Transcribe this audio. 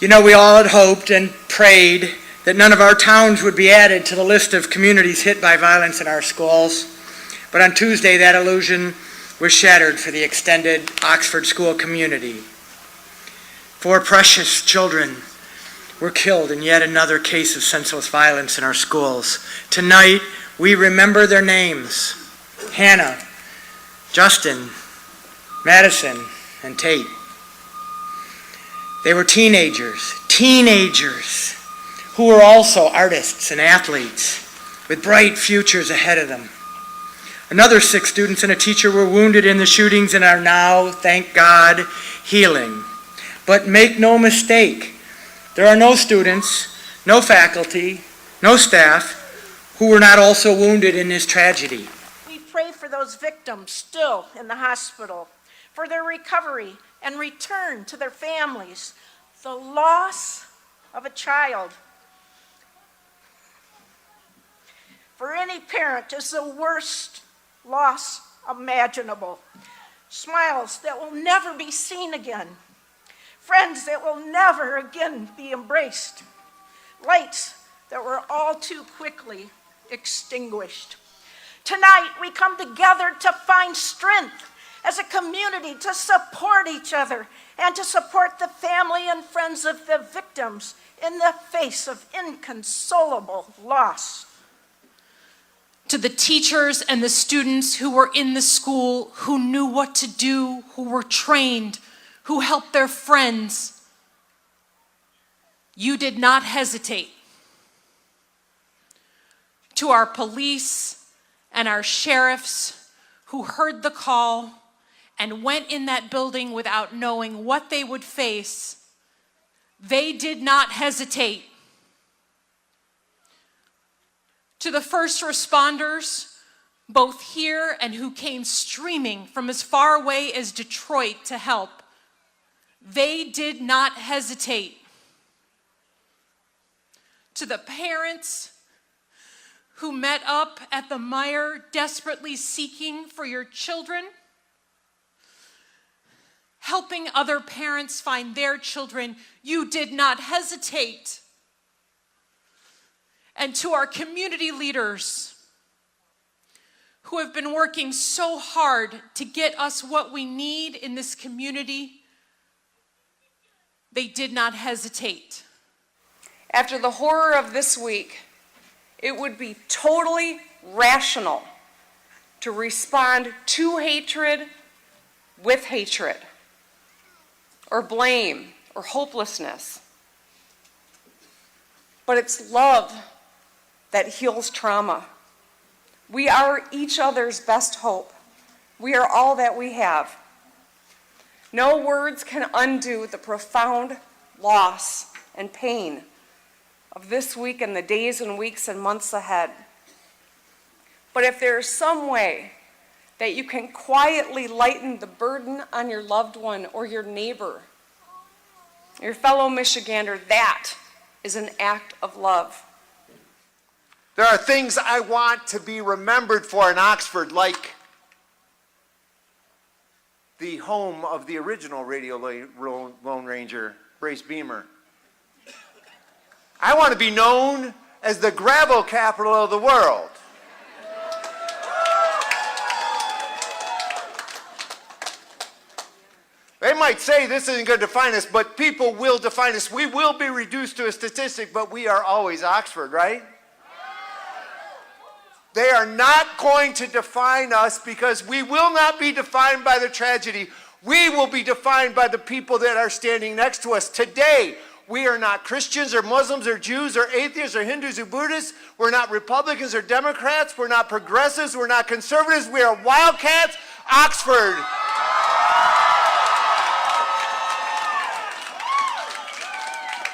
You know, we all had hoped and prayed that none of our towns would be added to the list of communities hit by violence in our schools. But on Tuesday, that illusion was shattered for the extended Oxford school community. 4 precious children were killed in yet another case of senseless violence in our schools. Tonight, we remember their names: Hannah, Justin, Madison, and Tate. They were teenagers who were also artists and athletes with bright futures ahead of them. Another 6 students and a teacher were wounded in the shootings and are now, thank God, healing. But make no mistake, there are no students, no faculty, no staff who were not also wounded in this tragedy. We pray for those victims still in the hospital, for their recovery and return to their families. The loss of a child for any parent is the worst loss imaginable. Smiles that will never be seen again. Friends that will never again be embraced. Lights that were all too quickly extinguished. Tonight we come together to find strength as a community to support each other and to support the family and friends of the victims in the face of inconsolable loss. To the teachers and the students who were in the school, who knew what to do, who were trained, who helped their friends, you did not hesitate. To our police and our sheriffs who heard the call and went in that building without knowing what they would face, they did not hesitate. To the first responders, both here and who came streaming from as far away as Detroit to help, they did not hesitate. To the parents who met up at the mire desperately seeking for your children, helping other parents find their children, you did not hesitate. And to our community leaders who have been working so hard to get us what we need in this community, they did not hesitate. After the horror of this week, it would be totally rational to respond to hatred with hatred, or blame, or hopelessness. But it's love that heals trauma. We are each other's best hope. We are all that we have. No words can undo the profound loss and pain of this week and the days and weeks and months ahead. But if there is some way that you can quietly lighten the burden on your loved one or your neighbor, your fellow Michigander, that is an act of love. There are things I want to be remembered for in Oxford, like the home of the original Radio Lone Ranger, Brace Beamer. I want to be known as the gravel capital of the world. They might say this isn't going to define us, but people will define us. We will be reduced to a statistic, but we are always Oxford, right? They are not going to define us because we will not be defined by the tragedy. We will be defined by the people that are standing next to us. Today, we are not Christians or Muslims or Jews or atheists or Hindus or Buddhists. We're not Republicans or Democrats. We're not progressives. We're not conservatives. We are Wildcats, Oxford.